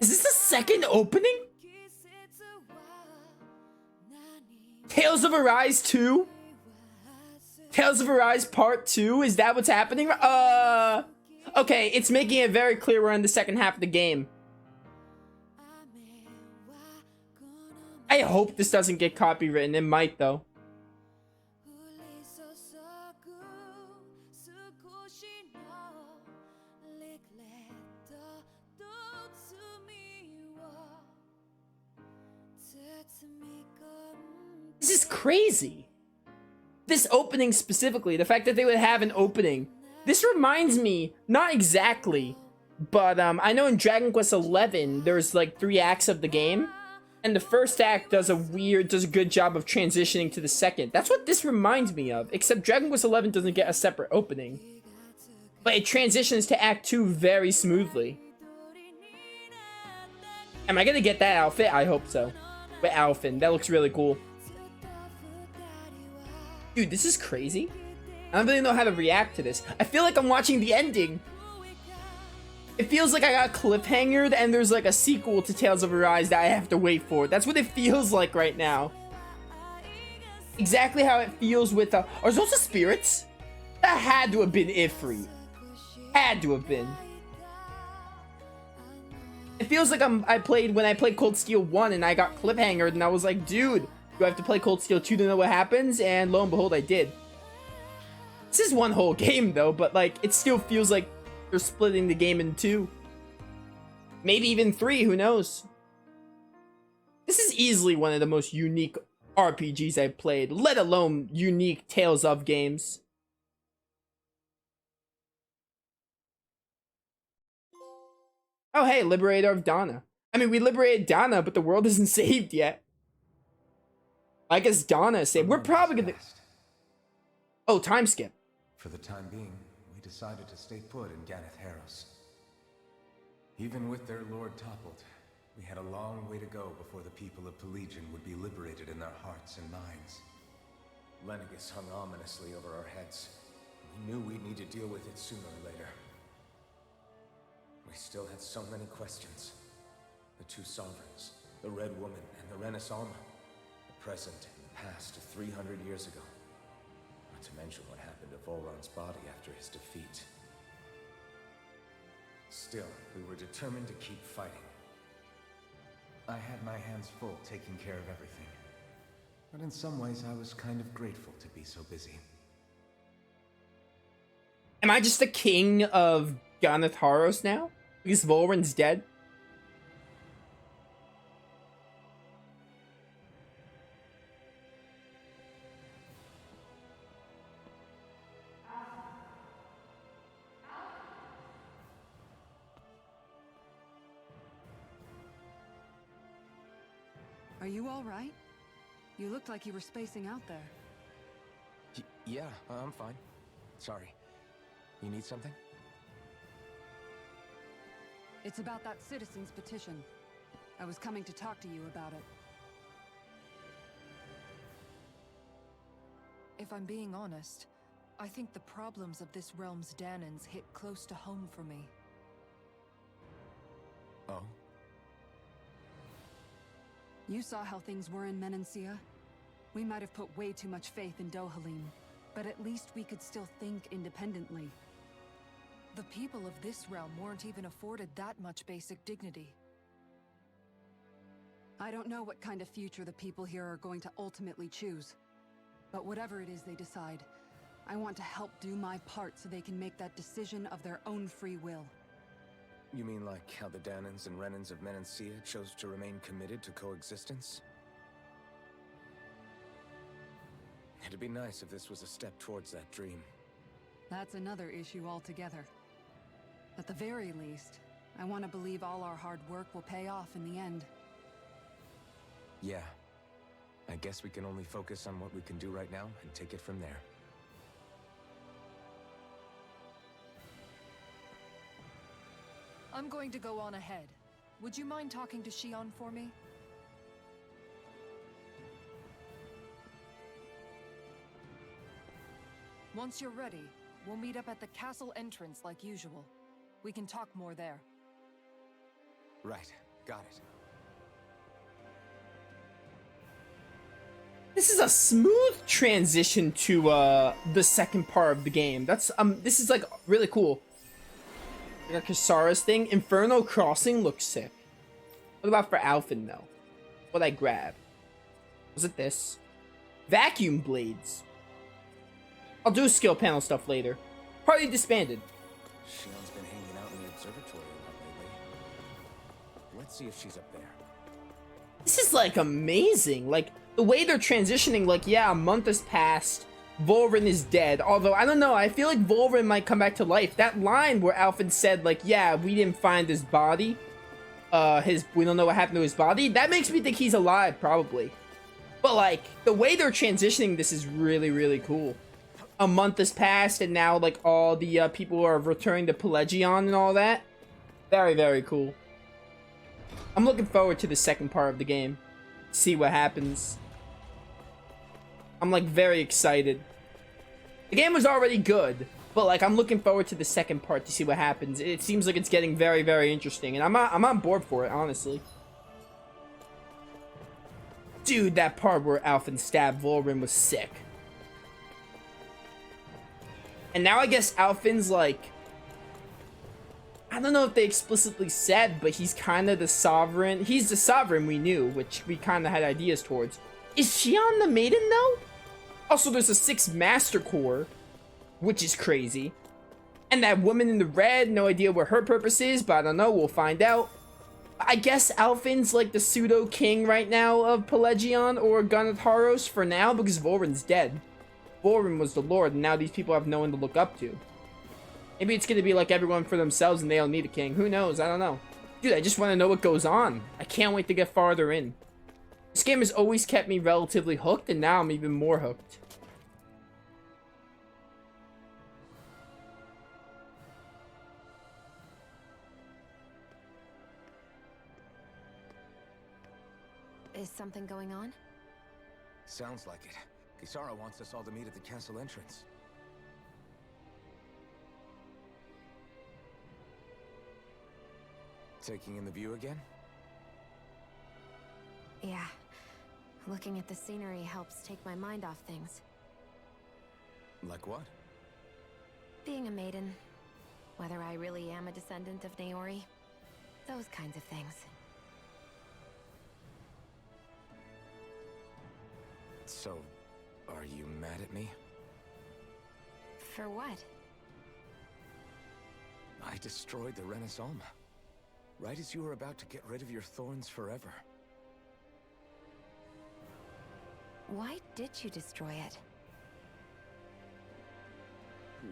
Is this the second opening? Tales of Arise 2? Tales of Arise Part 2? Is that what's happening? Okay, it's making it very clear we're in the second half of the game. I hope this doesn't get copywritten. It might, though. This is crazy. This opening specifically, the fact that they would have an opening. This reminds me, not exactly, but I know in Dragon Quest XI, there's like 3 acts of the game. And the first act does a good job of transitioning to the second. That's what this reminds me of, except Dragon Quest XI doesn't get a separate opening. But it transitions to Act 2 very smoothly. Am I gonna get that outfit? I hope so. With Alphen, that looks really cool. Dude, this is crazy. I don't really know how to react to this. I feel like I'm watching the ending. It feels like I got cliffhangered and there's like a sequel to Tales of Arise that I have to wait for. That's what it feels like right now. Exactly how it feels with are those the spirits? That had to have been Ifrit. Had to have been. It feels like when I played Cold Steel 1 and I got cliffhangered and I was like, dude, do I have to play Cold Steel 2 to know what happens? And lo and behold, I did. This is one whole game though, but like it still feels like they're splitting the game in 2. Maybe even 3, who knows? This is easily one of the most unique RPGs I've played, let alone unique Tales of games. Oh hey, Liberator of Dana. I mean, we liberated Dana, but the world isn't saved yet. I guess Dana is saved. We're probably gonna... Oh, time skip. For the time being, we decided to stay put in Ganeth Harros. Even with their lord toppled, we had a long way to go before the people of Pelegion would be liberated in their hearts and minds. Lenegis hung ominously over our heads. We knew we'd need to deal with it sooner or later. We still had so many questions. The 2 sovereigns, the Red Woman and the Renaissance, the present and the past of 300 years ago. Not to mention what happened to Volron's body after his defeat. Still, we were determined to keep fighting. I had my hands full taking care of everything. But in some ways, I was kind of grateful to be so busy. Am I just the king of Ganeth Harros now? Because Volron's dead? Are you all right? You looked like you were spacing out there. Yeah, I'm fine. Sorry. You need something? It's about that citizen's petition. I was coming to talk to you about it. If I'm being honest, I think the problems of this realm's Danans hit close to home for me. Oh? You saw how things were in Menancia. We might have put way too much faith in Dohalim, but at least we could still think independently. The people of this realm weren't even afforded that much basic dignity. I don't know what kind of future the people here are going to ultimately choose. But whatever it is they decide, I want to help do my part so they can make that decision of their own free will. You mean like how the Danans and Renans of Menancia chose to remain committed to coexistence? It'd be nice if this was a step towards that dream. That's another issue altogether. At the very least, I want to believe all our hard work will pay off in the end. Yeah. I guess we can only focus on what we can do right now and take it from there. I'm going to go on ahead. Would you mind talking to Shion for me? Once you're ready, We'll meet up at the castle entrance like usual. We can talk more there. Right, got it. This is a smooth transition to the second part of the game. That's this is like really cool. We got Kasara's thing. Inferno Crossing looks sick. What about for Alphen though? What I grab? Was it this? Vacuum blades. I'll do skill panel stuff later. Party disbanded. Shion's been hanging out in the observatory a lot lately. Let's see if she's up there. This is like amazing. Like the way they're transitioning, like yeah, a month has passed. Volrin is dead. Although I don't know, I feel like Volrin might come back to life. That line where Alphen said like, yeah, we didn't find his body. We don't know what happened to his body. That makes me think he's alive, probably. But like the way they're transitioning this is really, really cool. A month has passed and now like all the people are returning to Pelegion and all that. Very, very cool. I'm looking forward to the second part of the game. See what happens. I'm like very excited. The game was already good, but like I'm looking forward to the second part to see what happens. It seems like it's getting very, very interesting, and I'm on board for it, honestly. Dude, that part where Alphen stabbed Volrin was sick. And now I guess Alphen's like, I don't know if they explicitly said, but he's kind of the sovereign. He's the sovereign we knew, which we kind of had ideas towards. Is Shion the maiden though? Also, there's a 6th Master Core, which is crazy. And that woman in the red, no idea what her purpose is, but I don't know, we'll find out. I guess Alphen's like the pseudo-king right now of Pelegion or Gunatharos for now, because Volrin's dead. Volrin was the lord, and now these people have no one to look up to. Maybe it's gonna be like everyone for themselves and they don't need a king. Who knows? I don't know. Dude, I just want to know what goes on. I can't wait to get farther in. This game has always kept me relatively hooked, and now I'm even more hooked. Is something going on? Sounds like it. Kisara wants us all to meet at the castle entrance. Taking in the view again? Yeah. Looking at the scenery helps take my mind off things. Like what? Being a maiden. Whether I really am a descendant of Naori. Those kinds of things. So, are you mad at me? For what? I destroyed the Renaissance. Right as you were about to get rid of your thorns forever. Why did you destroy it?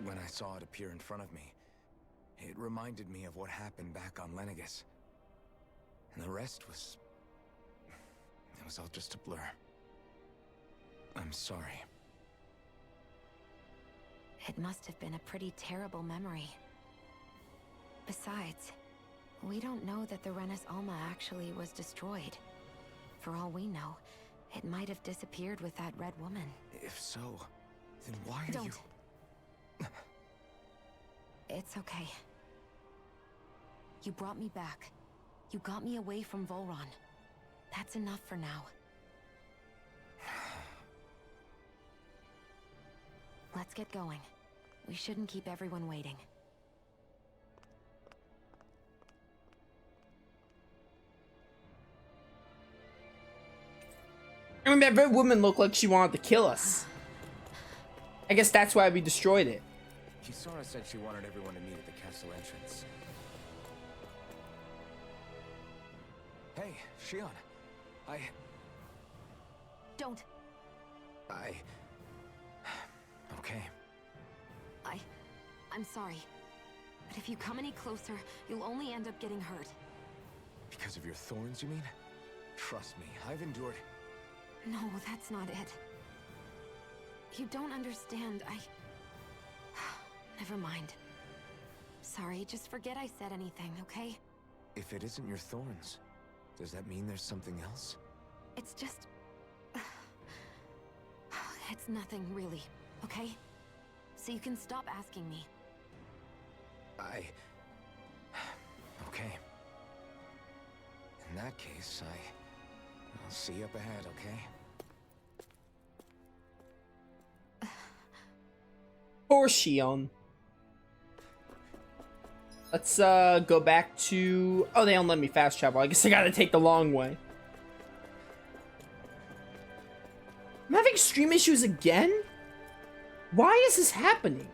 When I saw it appear in front of me, it reminded me of what happened back on Lenegus. And the rest was... it was all just a blur. I'm sorry. It must have been a pretty terrible memory. Besides, we don't know that the Renis Alma actually was destroyed. For all we know, it might have disappeared with that red woman. If so, then why are Don't. you... It's okay. You brought me back. You got me away from Volron. That's enough for now. Let's get going. We shouldn't keep everyone waiting. I mean, that red woman looked like she wanted to kill us. I guess that's why we destroyed it. Kisara said she wanted everyone to meet at the castle entrance. Hey, Shion. Don't. Okay. I'm sorry. But if you come any closer, you'll only end up getting hurt. Because of your thorns, you mean? Trust me, I've endured... No, that's not it. You don't understand. Never mind. Sorry, just forget I said anything, okay? If it isn't your thorns, does that mean there's something else? It's just... It's nothing, really, okay? so you can stop asking me. Okay. In that case, I'll see you up ahead, okay? Poor Shion. Let's go back to... Oh, they don't let me fast travel. I guess I gotta take the long way. I'm having stream issues again? Why is this happening?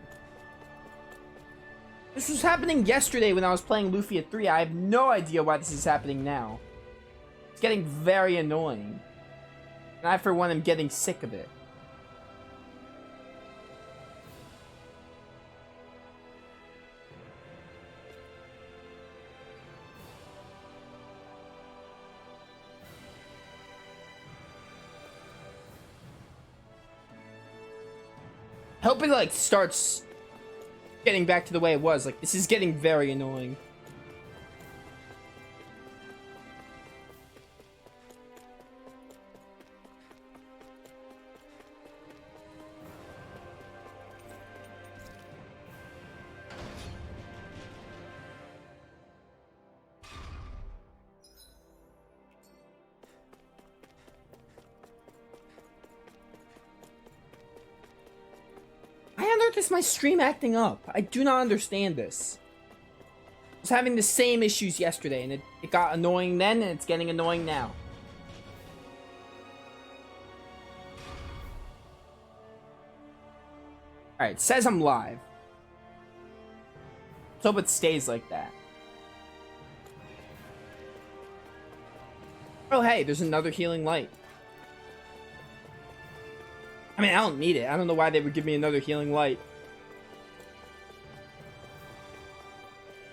This was happening yesterday when I was playing Luffy at 3. I have no idea why this is happening now. It's getting very annoying. And I, for one, am getting sick of it. I hope it, like, starts getting back to the way it was. Like, this is getting very annoying. Is my stream acting up? I do not understand this. I was having the same issues yesterday, and it got annoying then, and it's getting annoying now. Alright, it says I'm live. Let's hope it stays like that. Oh hey, there's another healing light. I mean, I don't need it. I don't know why they would give me another healing light.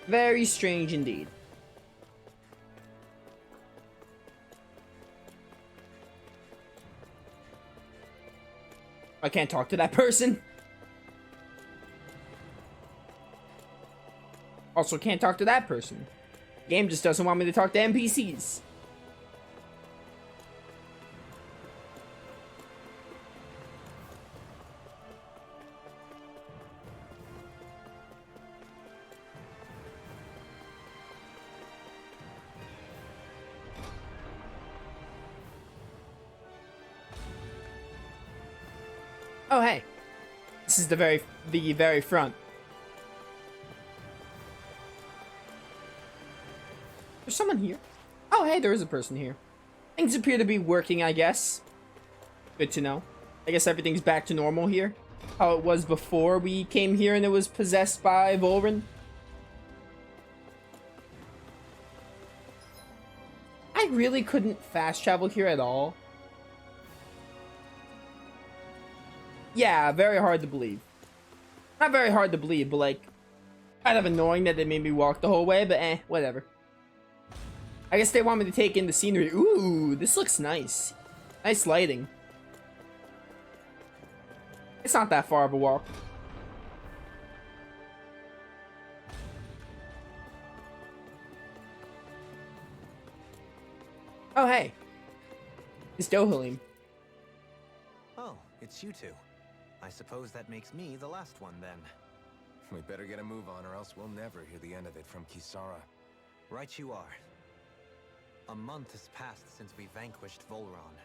Very strange indeed. I can't talk to that person. Also can't talk to that person. The game just doesn't want me to talk to NPCs. Oh hey, this is the very front. There's someone here. Oh hey, there is a person here. Things appear to be working, I guess. Good to know. I guess everything's back to normal here. How it was before we came here and it was possessed by Volran. I really couldn't fast travel here at all. Yeah, very hard to believe. Not very hard to believe, but like, kind of annoying that they made me walk the whole way, but whatever. I guess they want me to take in the scenery. Ooh, this looks nice. Nice lighting. It's not that far of a walk. Oh, hey. It's Dohalim. Oh, it's you two. I suppose that makes me the last one, then. We better get a move on or else we'll never hear the end of it from Kisara. Right you are. A month has passed since we vanquished Volran.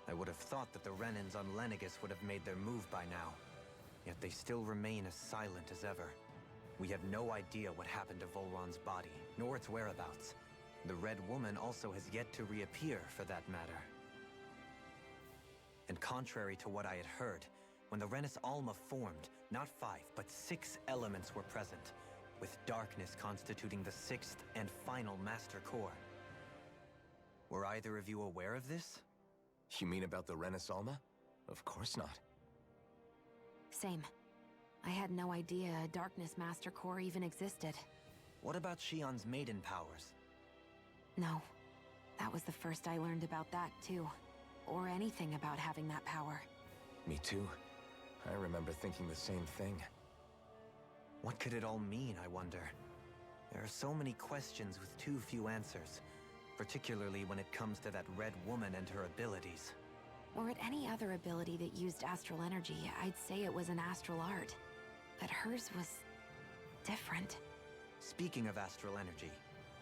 I would have thought that the Renans on Lenegis would have made their move by now. Yet they still remain as silent as ever. We have no idea what happened to Volran's body, nor its whereabouts. The Red Woman also has yet to reappear, for that matter. And contrary to what I had heard, when the Renis Alma formed, not 5, but 6 elements were present, with darkness constituting the 6th and final master core. Were either of you aware of this? You mean about the Renis Alma? Of course not. Same. I had no idea a darkness master core even existed. What about Shion's maiden powers? No. That was the first I learned about that, too. Or anything about having that power. Me too. I remember thinking the same thing. What could it all mean, I wonder? There are so many questions with too few answers, particularly when it comes to that Red Woman and her abilities. Were it any other ability that used astral energy, I'd say it was an astral art. But hers was different. Speaking of astral energy,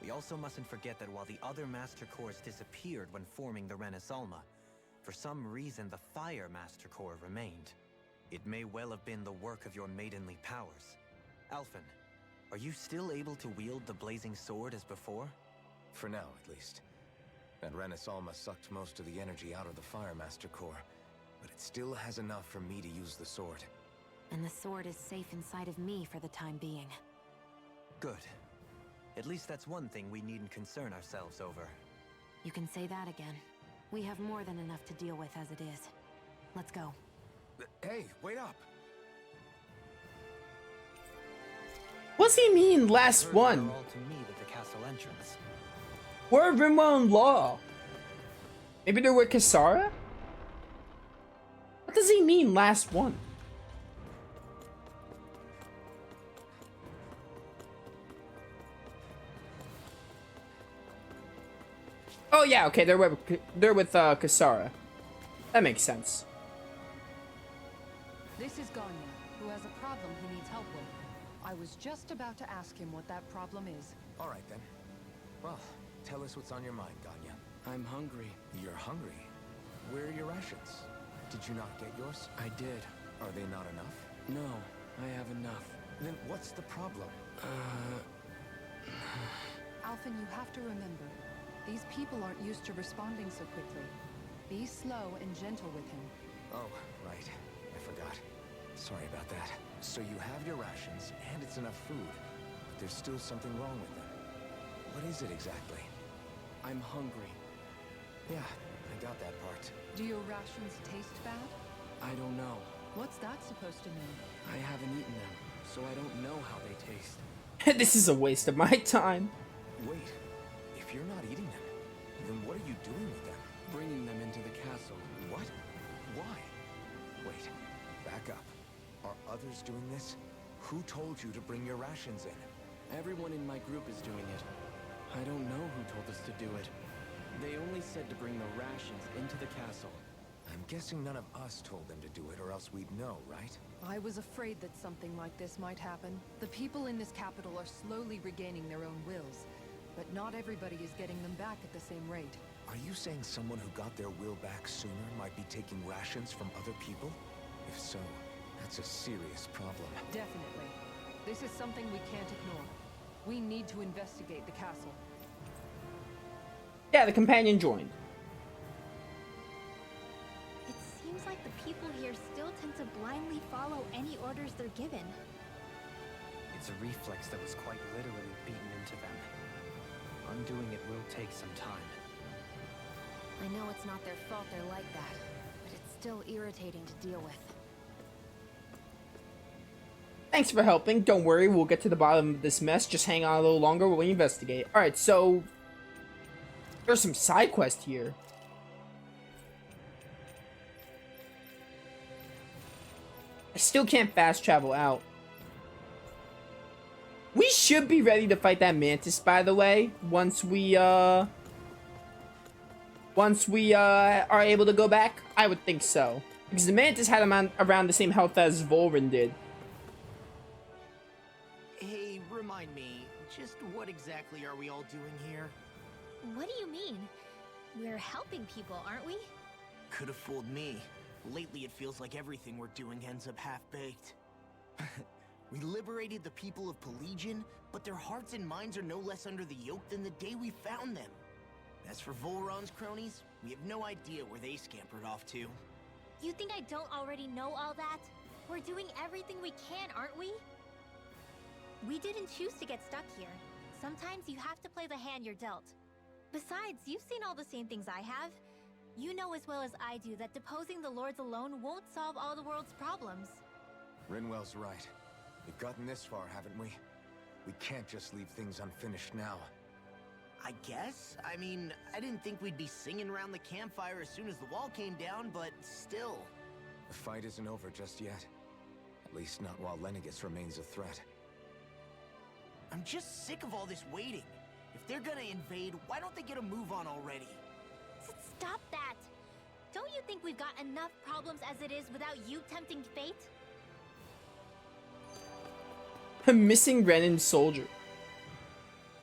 we also mustn't forget that while the other Master Cores disappeared when forming the Renaissance, for some reason the Fire Master Core remained. It may well have been the work of your maidenly powers. Alphen, are you still able to wield the blazing sword as before? For now, at least. That Renaissance sucked most of the energy out of the Fire Master Core, but it still has enough for me to use the sword. And the sword is safe inside of me for the time being. Good. At least that's one thing we needn't concern ourselves over. You can say that again. We have more than enough to deal with as it is. Let's go. Hey, wait up! What's he mean, last Heard one? they were all to meet at the castle entrance. We're Rimwell and Law. Maybe they're with Kisara? What does he mean, last one? Oh yeah, okay, they're with Kisara. That makes sense. This is Ganya, who has a problem he needs help with. I was just about to ask him what that problem is. Alright then. Well, tell us what's on your mind, Ganya. I'm hungry. You're hungry? Where are your rations? Did you not get yours? I did. Are they not enough? No, I have enough. Then what's the problem? Alphen, you have to remember, these people aren't used to responding so quickly. Be slow and gentle with him. Oh, right. I forgot. Sorry about that. So you have your rations, and it's enough food, but there's still something wrong with them. What is it exactly? I'm hungry. Yeah, I got that part. Do your rations taste bad? I don't know. What's that supposed to mean? I haven't eaten them, so I don't know how they taste. This is a waste of my time. Wait, if you're not eating them, then what are you doing with them? Bringing them into the castle. What? Why? Wait, back up. Are others doing this? Who told you to bring your rations in? Everyone in my group is doing it. I don't know who told us to do it. They only said to bring the rations into the castle. I'm guessing none of us told them to do it, or else we'd know, right? I was afraid that something like this might happen. The people in this capital are slowly regaining their own wills, but not everybody is getting them back at the same rate. Are you saying someone who got their will back sooner might be taking rations from other people? If so, that's a serious problem. Definitely. This is something we can't ignore. We need to investigate the castle. Yeah, the companion joined. It seems like the people here still tend to blindly follow any orders they're given. It's a reflex that was quite literally beaten into them. Undoing it will take some time. I know it's not their fault they're like that, but it's still irritating to deal with. Thanks for helping. Don't worry, we'll get to the bottom of this mess. Just hang on a little longer while we investigate. Alright, so there's some side quest here. I still can't fast travel out. We should be ready to fight that mantis, by the way, once we are able to go back. I would think so, because the mantis had him around the same health as Volrin did. Hey, remind me, just what exactly are we all doing here? What do you mean? We're helping people, aren't we? Could have fooled me. Lately it feels like everything we're doing ends up half-baked. We liberated the people of Pelegion, but their hearts and minds are no less under the yoke than the day we found them. As for Volron's cronies, we have no idea where they scampered off to. You think I don't already know all that? We're doing everything we can, aren't we? We didn't choose to get stuck here. Sometimes you have to play the hand you're dealt. Besides, you've seen all the same things I have. You know as well as I do that deposing the lords alone won't solve all the world's problems. Rinwell's right. We've gotten this far, haven't we? We can't just leave things unfinished now. I guess? I mean, I didn't think we'd be singing around the campfire as soon as the wall came down, but still. The fight isn't over just yet. At least not while Lenegis remains a threat. I'm just sick of all this waiting. If they're gonna invade, why don't they get a move on already? Stop that! Don't you think we've got enough problems as it is without you tempting fate? A missing Renin soldier.